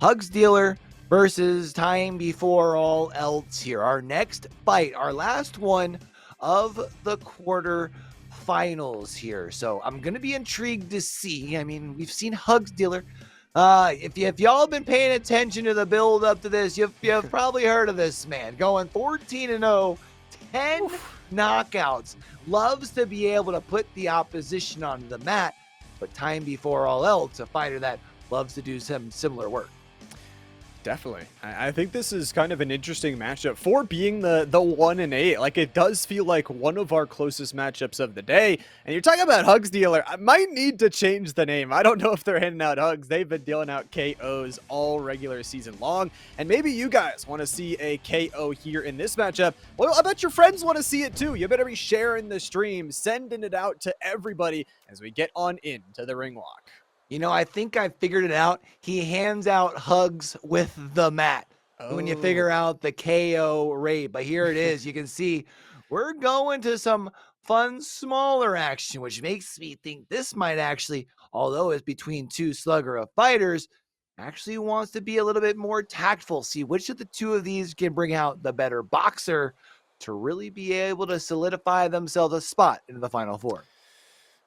Hugsdealer versus Time Before All Else here. Our next fight, our last one of the quarter finals here. So I'm going to be intrigued to see. I mean, we've seen Hugsdealer. If y'all been paying attention to the build up to this, you've probably heard of this man going 14-0, 10 Oof. knockouts. Loves to be able to put the opposition on the mat, but Time Before All Else, a fighter that loves to do some similar work. Definitely. I think this is kind of an interesting matchup for being the 1-8. Like, it does feel like one of our closest matchups of the day. And you're talking about Hugsdealer. I might need to change the name. I don't know if they're handing out hugs. They've been dealing out KOs all regular season long. And maybe you guys want to see a KO here in this matchup. Well, I bet your friends want to see it too. You better be sharing the stream, sending it out to everybody as we get on into the ring walk. You know, I think I figured it out. He hands out hugs with the mat when you figure out the KO rate. But here it is. You can see we're going to some fun, smaller action, which makes me think this might actually, although it's between two slugger of fighters, actually wants to be a little bit more tactful. See which of the two of these can bring out the better boxer to really be able to solidify themselves a spot into the Final Four.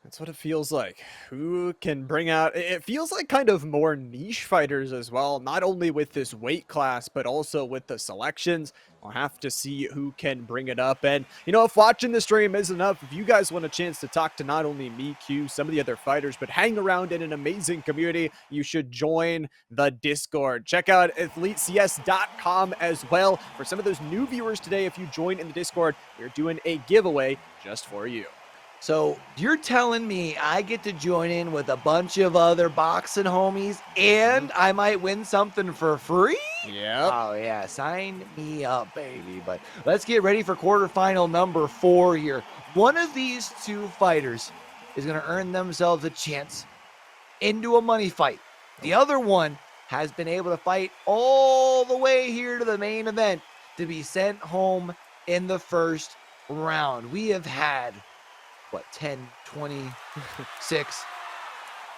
That's what it feels like. Who can bring out... It feels like kind of more niche fighters as well, not only with this weight class, but also with the selections. We'll have to see who can bring it up. And, you know, if watching the stream isn't enough, if you guys want a chance to talk to not only me, Q, some of the other fighters, but hang around in an amazing community, you should join the Discord. Check out athletecs.com as well. For some of those new viewers today, if you join in the Discord, we're doing a giveaway just for you. So you're telling me I get to join in with a bunch of other boxing homies and I might win something for free? Yeah. Oh, yeah. Sign me up, baby. But let's get ready for quarterfinal number 4 here. One of these two fighters is going to earn themselves a chance into a money fight. The other one has been able to fight all the way here to the main event to be sent home in the first round. We have had... what, 10, 26,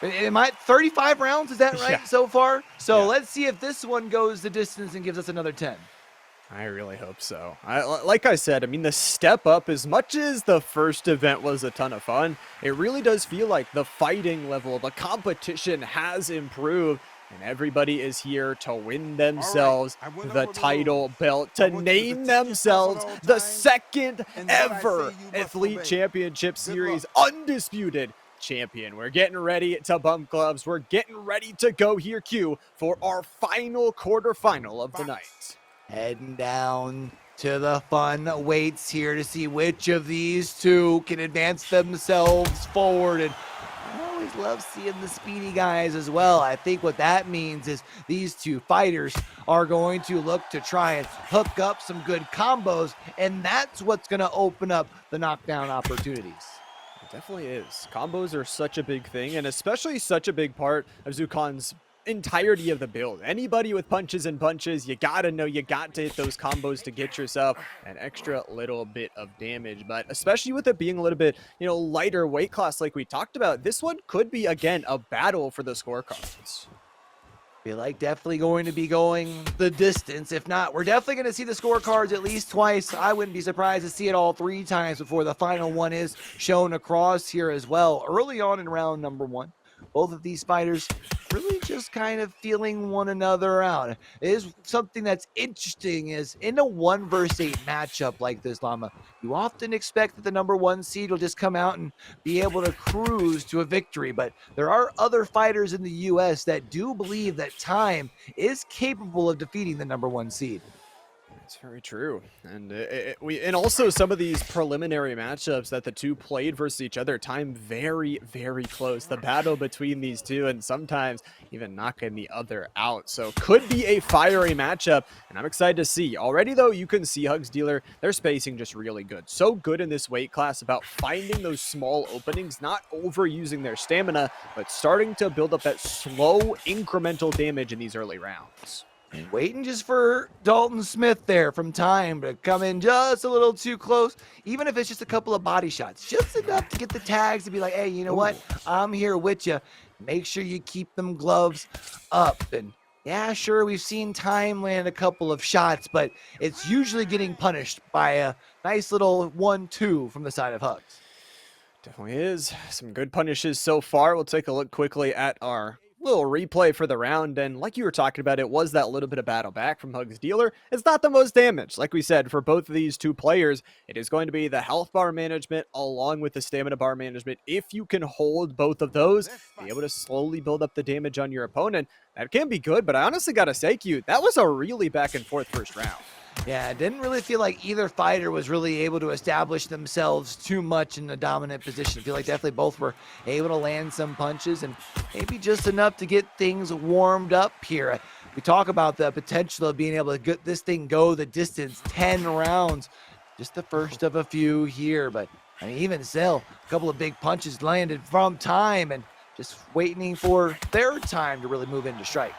am I 35 rounds? Is that right so far? So let's see if this one goes the distance and gives us another 10. I really hope so. Like I said, I mean, the step up, as much as the first event was a ton of fun, it really does feel like the fighting level, the competition has improved. And everybody is here to win themselves the title belt, to name themselves the second ever Athlete Championship Series Undisputed Champion. We're getting ready to bump gloves. We're getting ready to go here, Q, for our final quarterfinal of the night. Heading down to the fun weights here to see which of these two can advance themselves forward. And I always love seeing the speedy guys as well. I think what that means is these two fighters are going to look to try and hook up some good combos, and that's what's going to open up the knockdown opportunities. It definitely is. Combos are such a big thing, and especially such a big part of Zukan's entirety of the build. Anybody with punches and punches, you gotta know you got to hit those combos to get yourself an extra little bit of damage. But especially with it being a little bit, you know, lighter weight class like we talked about, this one could be, again, a battle for the scorecards. Feel like definitely going to be going the distance. If not, we're definitely going to see the scorecards at least twice. I wouldn't be surprised to see it all 3 times before the final one is shown across here as well. Early on in round number 1, both of these fighters really just kind of feeling one another out. It is something that's interesting is in a 1 versus 8 matchup like this, Llama, you often expect that the number 1 seed will just come out and be able to cruise to a victory. But there are other fighters in the U.S. that do believe that Time is capable of defeating the number 1 seed. That's very true. And and also some of these preliminary matchups that the two played versus each other, Time very, very close. The battle between these two, and sometimes even knocking the other out. So could be a fiery matchup, and I'm excited to see. Already, though, you can see Hugsdealer, their spacing just really good. So good in this weight class about finding those small openings, not overusing their stamina, but starting to build up that slow incremental damage in these early rounds. And waiting just for Dalton Smith there from Time to come in just a little too close, even if it's just a couple of body shots, just enough to get the tags to be like, hey, you know what? I'm here with you. Make sure you keep them gloves up. And Yeah, sure, we've seen Time land a couple of shots, but it's usually getting punished by a nice little 1-2 from the side of Hugs. Definitely is. Some good punishes so far. We'll take a look quickly at our little replay for the round. And like you were talking about, it was that little bit of battle back from Hugsdealer. It's not the most damage. Like we said, for both of these two players, it is going to be the health bar management along with the stamina bar management. If you can hold both of those, be able to slowly build up the damage on your opponent, that can be good. But I honestly got to say, Q, that was a really back and forth first round. Yeah, it didn't really feel like either fighter was really able to establish themselves too much in the dominant position. I feel like definitely both were able to land some punches and maybe just enough to get things warmed up here. We talk about the potential of being able to get this thing go the distance, 10 rounds. Just the first of a few here, but I mean, even still, a couple of big punches landed from Time and just waiting for their time to really move into strike.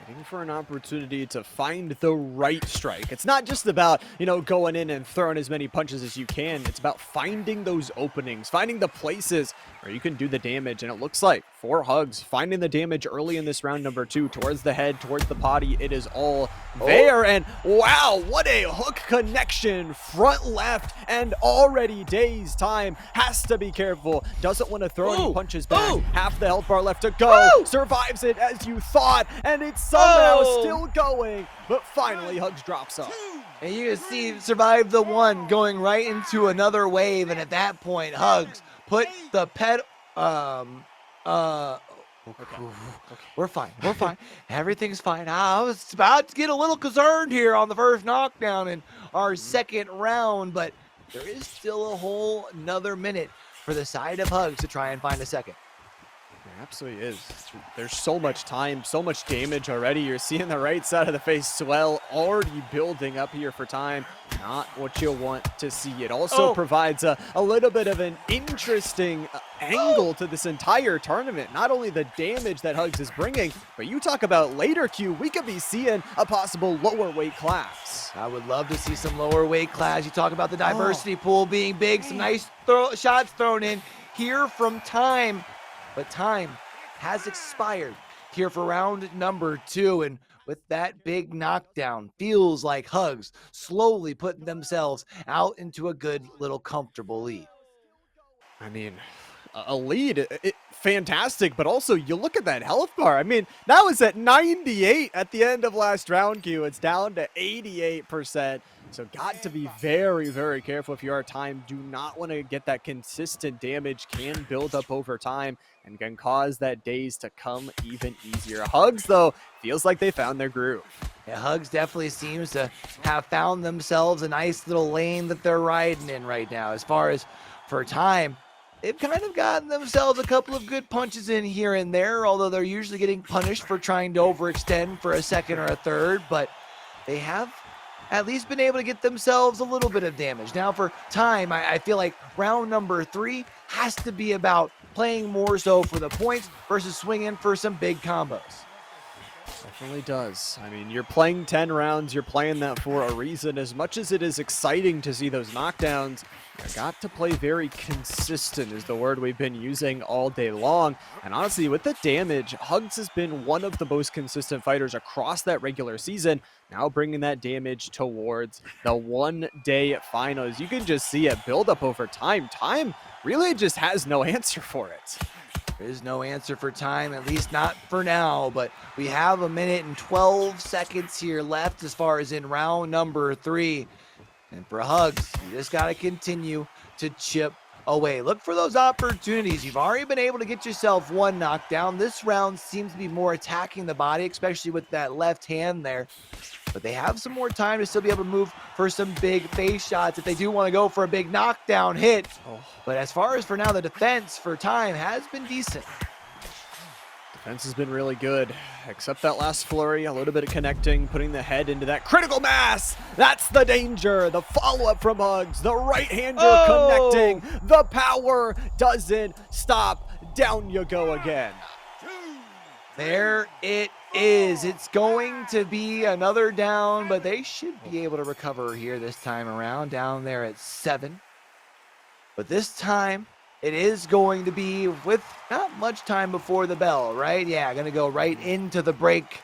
Waiting for an opportunity to find the right strike. It's not just about, going in and throwing as many punches as you can. It's about finding those openings, finding the places where you can do the damage. And it looks like for Hugs, finding the damage early in this round number 2, towards the head, towards the body, it is all there. And wow, what a hook connection, front left, and already dazed. Time has to be careful. Doesn't want to throw any punches back. Half the health bar left to go. Survives it as you thought, and it's somehow still going, but finally Hugs drops up. And you can see survive the one, going right into another wave, and at that point, Hugs put the pet. Okay. We're fine. We're fine. Everything's fine. I was about to get a little concerned here on the first knockdown in our second round, but there is still a whole another minute for the side of Hugs to try and find a second. There absolutely is. There's so much time, so much damage already. You're seeing the right side of the face swell, already building up here for Time. Not what you want to see. It also provides a little bit of an interesting angle to this entire tournament. Not only the damage that Hugs is bringing, but you talk about later, Q, we could be seeing a possible lower weight class. I would love to see some lower weight class. You talk about the diversity pool being big, some nice shots thrown in here from Time. But time has expired here for round number 2. And with that big knockdown, feels like Hugs slowly putting themselves out into a good little comfortable lead. I mean, a lead, fantastic, but also you look at that health bar. I mean, that was at 98 at the end of last round, Q. It's down to 88%. So got to be very, very careful if you are Time. Do not want to get that consistent damage. Can build up over time and can cause that daze to come even easier. Hugs, though, feels like they found their groove. Yeah, Hugs definitely seems to have found themselves a nice little lane that they're riding in right now. As far as for Time, they've kind of gotten themselves a couple of good punches in here and there, although they're usually getting punished for trying to overextend for a second or a third, but they have at least been able to get themselves a little bit of damage. Now for Time, I feel like round number 3 has to be about playing more so for the points versus swinging for some big combos. Definitely does. I mean, you're playing 10 rounds, you're playing that for a reason. As much as it is exciting to see those knockdowns, you got to play very consistent is the word we've been using all day long. And honestly, with the damage, Hugs has been one of the most consistent fighters across that regular season. Now bringing that damage towards the one-day finals. You can just see it build up over time. Time really just has no answer for it. There is no answer for Time, at least not for now, but we have a minute and 12 seconds here left as far as in round number 3. And for Hugs, you just got to continue to chip away. Look for those opportunities. You've already been able to get yourself one knockdown. This round seems to be more attacking the body, especially with that left hand there. But they have some more time to still be able to move for some big face shots if they do want to go for a big knockdown hit. But as far as for now, the defense for Time has been decent. Defense has been really good, except that last flurry, a little bit of connecting, putting the head into that critical mass. That's the danger. The follow-up from Hugs, the right-hander connecting. The power doesn't stop. Down you go again. There it is. It's going to be another down, but they should be able to recover here this time around, down there at 7. But this time, it is going to be with not much time before the bell, right? Yeah, going to go right into the break.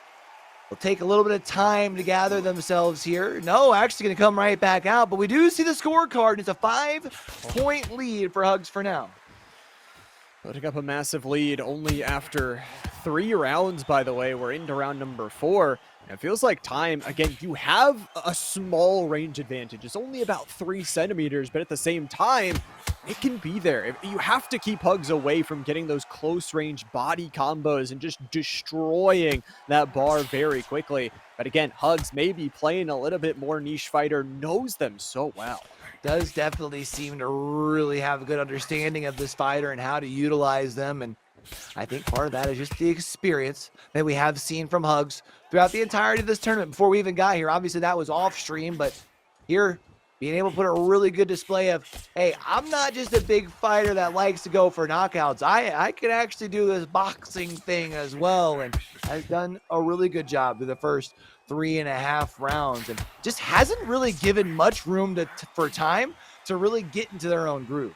Will take a little bit of time to gather themselves here. No, actually going to come right back out, but we do see the scorecard. It's a 5-point lead for Hugs for now. Putting up a massive lead only after 3 rounds, by the way. We're into round number 4. It feels like time, again, you have a small range advantage. It's only about 3 centimeters, but at the same time, it can be there. You have to keep Hugs away from getting those close range body combos and just destroying that bar very quickly. But again, Hugs maybe playing a little bit more niche fighter, knows them so well. Does definitely seem to really have a good understanding of this fighter and how to utilize them. And I think part of that is just the experience that we have seen from Hugs throughout the entirety of this tournament before we even got here. Obviously, that was off stream, but here, being able to put a really good display of, hey, I'm not just a big fighter that likes to go for knockouts. I can actually do this boxing thing as well, and has done a really good job through the first 3.5 rounds, and just hasn't really given much room for time to really get into their own groove.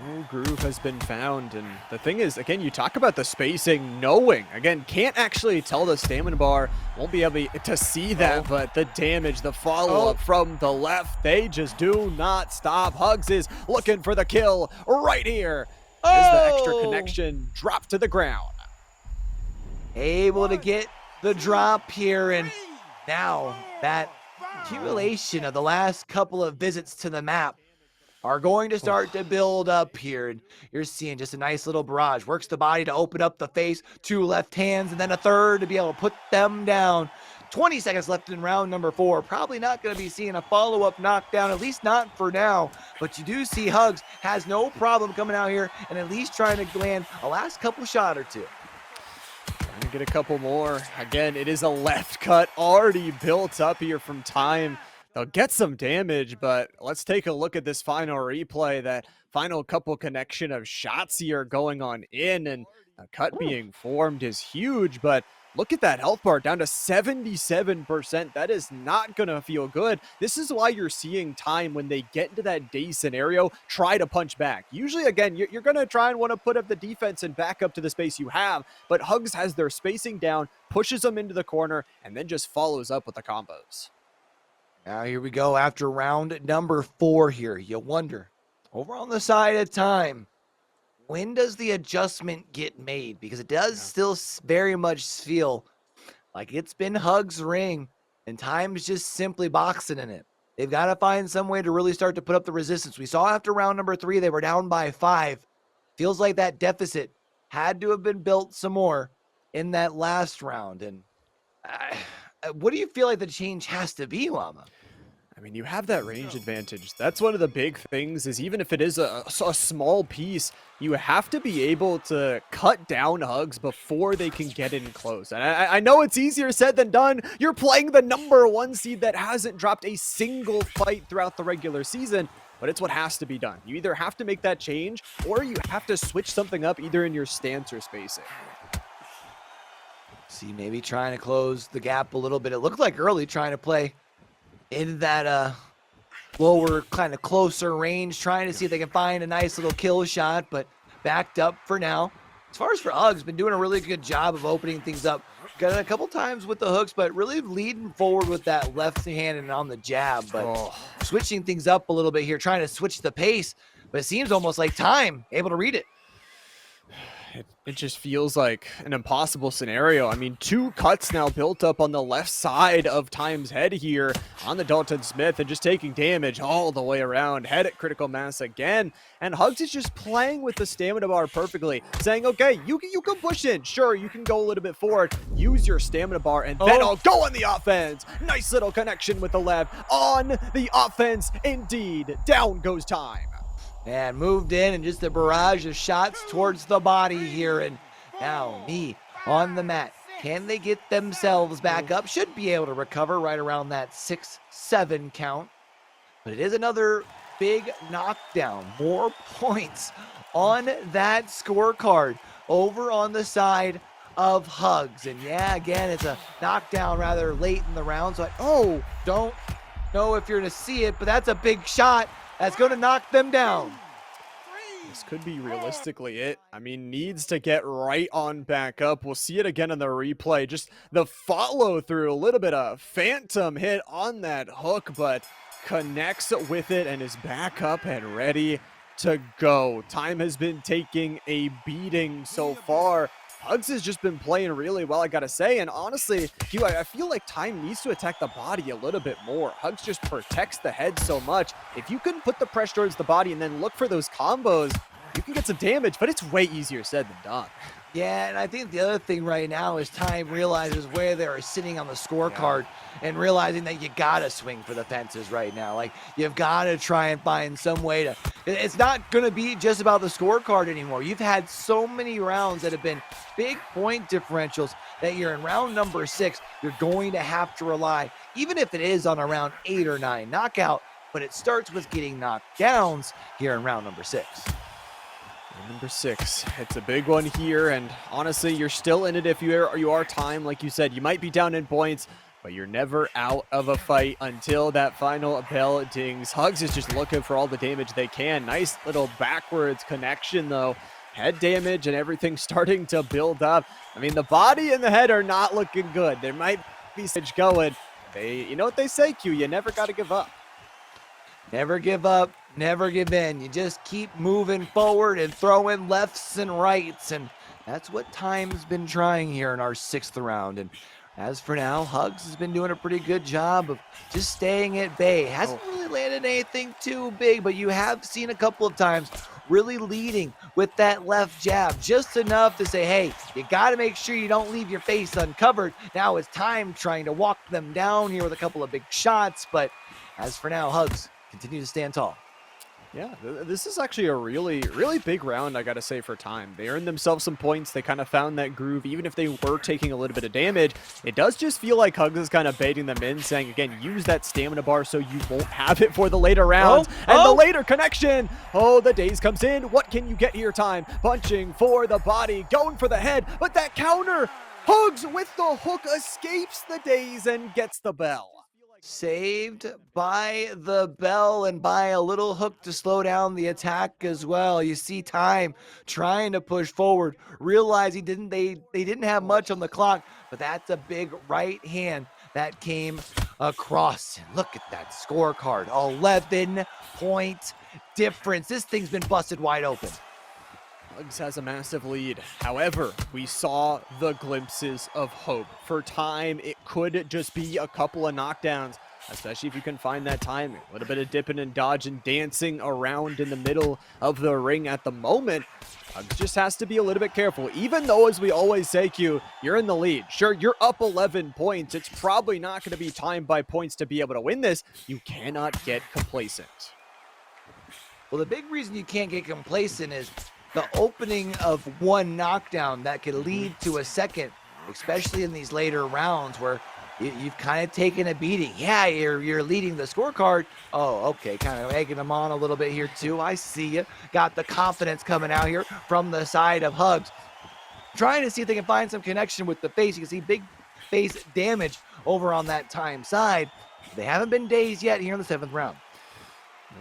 No groove has been found, and the thing is, again, you talk about the spacing, knowing, again, can't actually tell the stamina bar, won't be able to see that, but the damage, the follow-up from the left, they just do not stop. Hugs is looking for the kill right here. As the extra connection dropped to the ground. Able to get the drop here, and now that accumulation of the last couple of visits to the map are going to start to build up here. And you're seeing just a nice little barrage. Works the body to open up the face, 2 left hands, and then a third to be able to put them down. 20 seconds left in round number 4. Probably not going to be seeing a follow-up knockdown, at least not for now. But you do see Hugs has no problem coming out here and at least trying to land a last couple shot or two. Trying to get a couple more. Again, it is a left cut already built up here from time. They'll get some damage, but let's take a look at this final replay. That final couple connection of shots here going on in, and a cut being formed is huge, but look at that health bar down to 77%. That is not going to feel good. This is why you're seeing time, when they get into that day scenario, try to punch back. Usually, again, you're going to try and want to put up the defense and back up to the space you have, but Hugs has their spacing down, pushes them into the corner, and then just follows up with the combos. Now here we go after round number 4 here. You wonder, over on the side of time, when does the adjustment get made? Because it does still very much feel like it's been Hugs' ring, and time's just simply boxing in it. They've got to find some way to really start to put up the resistance. We saw after round number 3, they were down by 5. Feels like that deficit had to have been built some more in that last round. And what do you feel like the change has to be, Llama? I mean, you have that range advantage. That's one of the big things, is even if it is a small piece, you have to be able to cut down Hugs before they can get in close. And I know it's easier said than done. You're playing the number 1 seed that hasn't dropped a single fight throughout the regular season, but it's what has to be done. You either have to make that change, or you have to switch something up either in your stance or spacing. See, maybe trying to close the gap a little bit. It looked like early trying to play in that lower, kind of closer range, trying to see if they can find a nice little kill shot, but backed up for now. As far as for Hugs, been doing a really good job of opening things up. Got it a couple times with the hooks, but really leading forward with that left hand and on the jab, but switching things up a little bit here, trying to switch the pace, but it seems almost like time able to read it. It just feels like an impossible scenario. I mean, 2 cuts now built up on the left side of Time's head here on the Dalton Smith, and just taking damage all the way around. Head at critical mass again, and Hugs is just playing with the stamina bar perfectly, saying, okay, you can push in. Sure, you can go a little bit forward. Use your stamina bar, and then I'll go on the offense. Nice little connection with the left on the offense. Indeed, down goes Time. And moved in, and just a barrage of shots towards the body here. And now knee on the mat. Can they get themselves back up? Should be able to recover right around that 6-7 count. But it is another big knockdown. More points on that scorecard over on the side of Hugs. And yeah, again, it's a knockdown rather late in the round. So don't know if you're going to see it, but that's a big shot. That's going to knock them down. This could be realistically it. I mean, needs to get right on back up. We'll see it again in the replay. Just the follow through, a little bit of phantom hit on that hook, but connects with it and is back up and ready to go. Time has been taking a beating so far. Hugs has just been playing really well, I gotta say. And honestly, Q, I feel like Time needs to attack the body a little bit more. Hugs just protects the head so much. If you can put the pressure towards the body and then look for those combos, you can get some damage, but it's way easier said than done. Yeah, and I think the other thing right now is Time realizes where they're sitting on the scorecard and realizing that you gotta swing for the fences right now. Like, you've gotta try and find some way to... It's not gonna be just about the scorecard anymore. You've had so many rounds that have been big point differentials that you're in round number 6, you're going to have to rely, even if it is on a round 8 or 9 knockout, but it starts with getting knocked downs here in round number 6. Number 6, it's a big one here, and honestly, you're still in it if you are Time. Like you said, you might be down in points, but you're never out of a fight until that final bell dings. Hugs is just looking for all the damage they can. Nice little backwards connection, though. Head damage and everything starting to build up. I mean, the body and the head are not looking good. There might be stage going. You know what they say, Q, you never got to give up. Never give up, never give in. You just keep moving forward and throwing lefts and rights, and that's what Time's been trying here in our 6th round. And as for now, Hugs has been doing a pretty good job of just staying at bay. Hasn't really landed anything too big, but you have seen a couple of times really leading with that left jab, just enough to say, hey, you got to make sure you don't leave your face uncovered. Now it's Time trying to walk them down here with a couple of big shots, but as for now, Hugs continue to stand tall. Yeah, this is actually a really big round, I gotta say, for Time. They earned themselves some points. They kind of found that groove. Even if they were taking a little bit of damage, it does just feel like Hugs is kind of baiting them in, saying, again, use that stamina bar so you won't have it for the later rounds. The later connection. Oh, the daze comes in. What can you get here, Time? Punching for the body, going for the head, but that counter. Hugs with the hook escapes the daze and gets the bell. Saved by the bell and by a little hook to slow down the attack as well. You see Time trying to push forward, realizing they didn't have much on the clock, but that's a big right hand that came across. Look at that scorecard, 11-point difference. This thing's been busted wide open. Hugs has a massive lead. However, we saw the glimpses of hope. For Time, it could just be a couple of knockdowns, especially if you can find that timing. A little bit of dipping and dodging, dancing around in the middle of the ring at the moment. Hugs just has to be a little bit careful. Even though, as we always say, Q, you're in the lead. Sure, you're up 11 points. It's probably not going to be timed by points to be able to win this. You cannot get complacent. Well, the big reason you can't get complacent is the opening of one knockdown that could lead to a second, especially in these later rounds where you've kind of taken a beating. Yeah, you're leading the scorecard. Oh, okay, kind of egging them on a little bit here too. I see you. Got the confidence coming out here from the side of Hugs. Trying to see if they can find some connection with the face. You can see big face damage over on that Time side. They haven't been dazed yet here in the 7th round.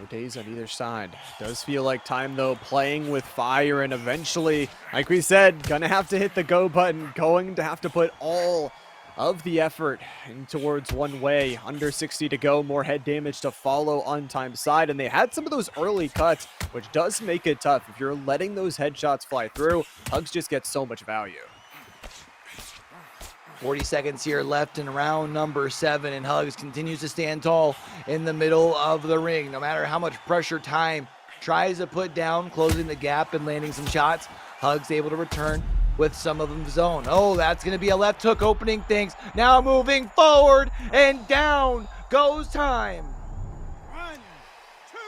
No days on either side. Does feel like Time, though, playing with fire, and eventually, like we said, gonna have to hit the go button, going to have to put all of the effort in towards one way. Under 60 to go, more head damage to follow on Time's side, and they had some of those early cuts, which does make it tough. If you're letting those headshots fly through, Hugs just get so much value. 40 seconds here left in round number 7, and Hugs continues to stand tall in the middle of the ring. No matter how much pressure Time tries to put down, closing the gap and landing some shots, Hugs able to return with some of them zone. Oh, that's going to be a left hook opening things. Now moving forward, and down goes Time.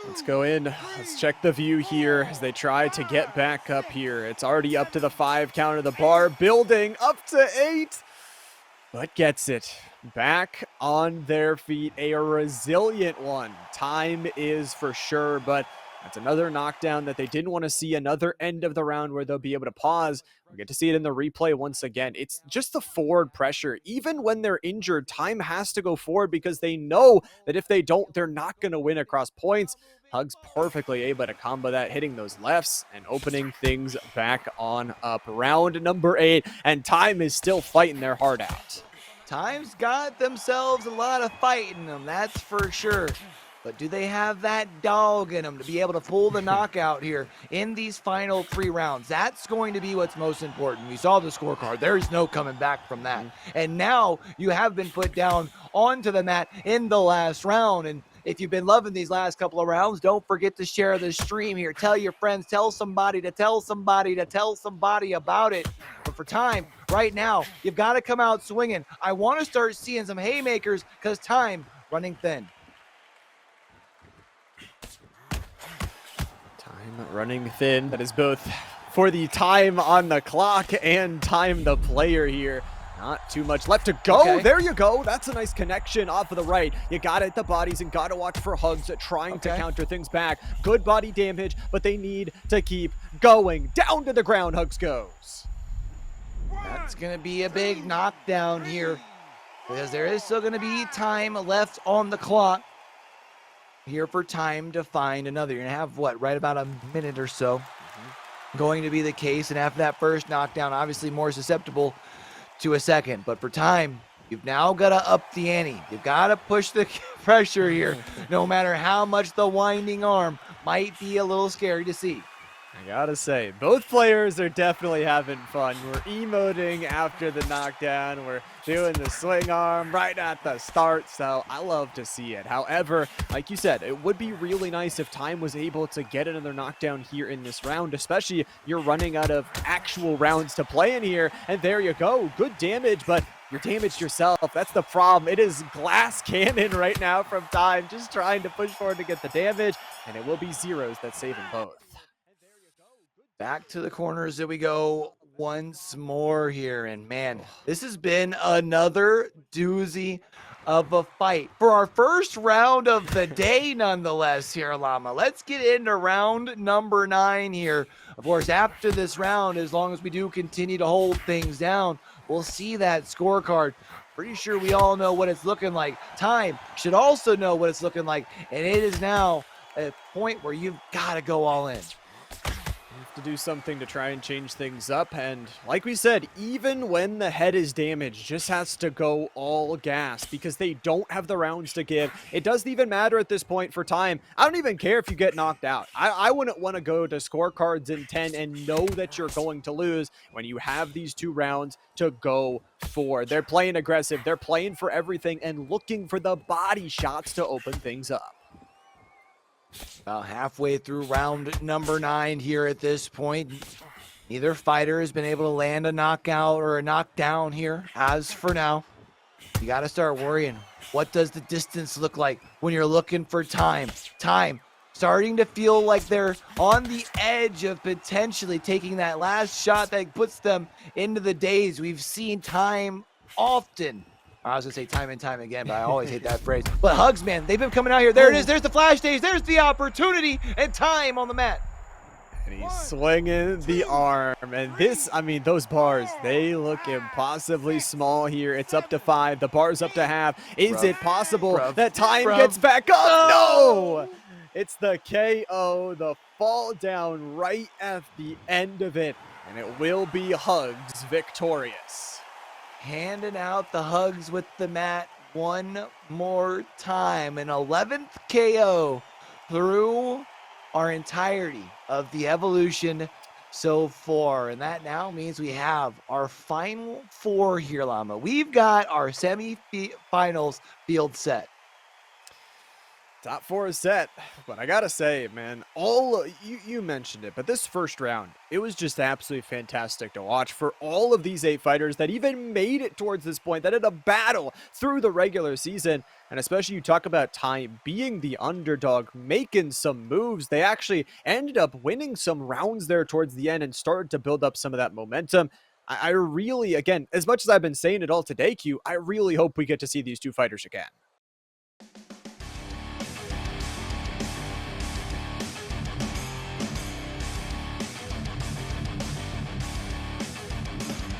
Let's go in. Let's check the view here as they try to get back up here. It's already up to the 5 counter. The bar building up to 8. But gets it. Back on their feet. A resilient one. Time is for sure, but That's another knockdown that they didn't want to see, another end of the round where they'll be able to pause. We'll get to see it in the replay once again. It's just the forward pressure. Even when they're injured, Time has to go forward because they know that if they don't, they're not going to win across points. Hugs perfectly able to combo that, hitting those lefts and opening things back on up. Round number 8, and Time is still fighting their heart out. Time's got themselves a lot of fight in them, that's for sure. But do they have that dog in them to be able to pull the knockout here in these final 3 rounds? That's going to be what's most important. We saw the scorecard. There's no coming back from that. And now you have been put down onto the mat in the last round. And if you've been loving these last couple of rounds, don't forget to share the stream here. Tell your friends, tell somebody to tell somebody to tell somebody about it. But for Time, right now, you've got to come out swinging. I want to start seeing some haymakers because Time running thin. Time running thin. That is both for the time on the clock and Time the player here. Not too much left to go. Okay. There you go. That's a nice connection off of the right. You got to hit the bodies and got to watch for Hugs trying to counter things back. Good body damage, but they need to keep going. Down to the ground, Hugs goes. That's going to be a big knockdown here because there is still going to be time left on the clock here for Time to find another. You're going to have, what, right about a minute or so going to be the case. And after that first knockdown, obviously more susceptible to a second. But for Time, you've now got to up the ante. You've got to push the pressure here, no matter how much the winding arm might be a little scary to see. I gotta say, both players are definitely having fun. We're emoting after the knockdown. We're doing the swing arm right at the start, so I love to see it. However, like you said, it would be really nice if Time was able to get another knockdown here in this round, especially if you're running out of actual rounds to play in here. And there you go, good damage, but you're damaged yourself. That's the problem. It is glass cannon right now from Time, just trying to push forward to get the damage, and it will be zeros that's saving both. Back to the corners that we go once more here. And man, this has been another doozy of a fight for our first round of the day nonetheless here, Llama. Let's get into round number 9 here. Of course, after this round, as long as we do continue to hold things down, we'll see that scorecard. Pretty sure we all know what it's looking like. Time should also know what it's looking like. And it is now a point where you've got to go all in. To do something to try and change things up, and like we said, even when the head is damaged, just has to go all gas because they don't have the rounds to give. It doesn't even matter at this point for Time. I don't even care if you get knocked out. I wouldn't want to go to scorecards in 10 and know that you're going to lose when you have these 2 rounds to go for. They're playing aggressive, they're playing for everything and looking for the body shots to open things up. About halfway through round number 9 here at this point. Neither fighter has been able to land a knockout or a knockdown here as for now. You got to start worrying. What does the distance look like when you're looking for Time? Time starting to feel like they're on the edge of potentially taking that last shot that puts them into the days. We've seen Time often. I was going to say time and time again, but I always hate that phrase. But Hugs, man, they've been coming out here. There it is. There's the flash stage. There's the opportunity and Time on the mat. And he's swinging the arm. And this, I mean, those bars, they look impossibly small here. It's up to 5. The bar's up to half. Is it possible that Time gets back up? No! It's the KO, the fall down right at the end of it. And it will be Hugs victorious. Handing out the Hugs with the mat one more time. An 11th KO through our entirety of the Evolution so far. And that now means we have our final 4 here, Llama. We've got our semi-finals field set. Top 4 is set, but I gotta say, man, you mentioned it, but this first round, it was just absolutely fantastic to watch for all of these 8 fighters that even made it towards this point, that had a battle through the regular season, and especially you talk about Time being the underdog, making some moves. They actually ended up winning some rounds there towards the end and started to build up some of that momentum. I really, again, as much as I've been saying it all today, Q, I really hope we get to see these 2 fighters again.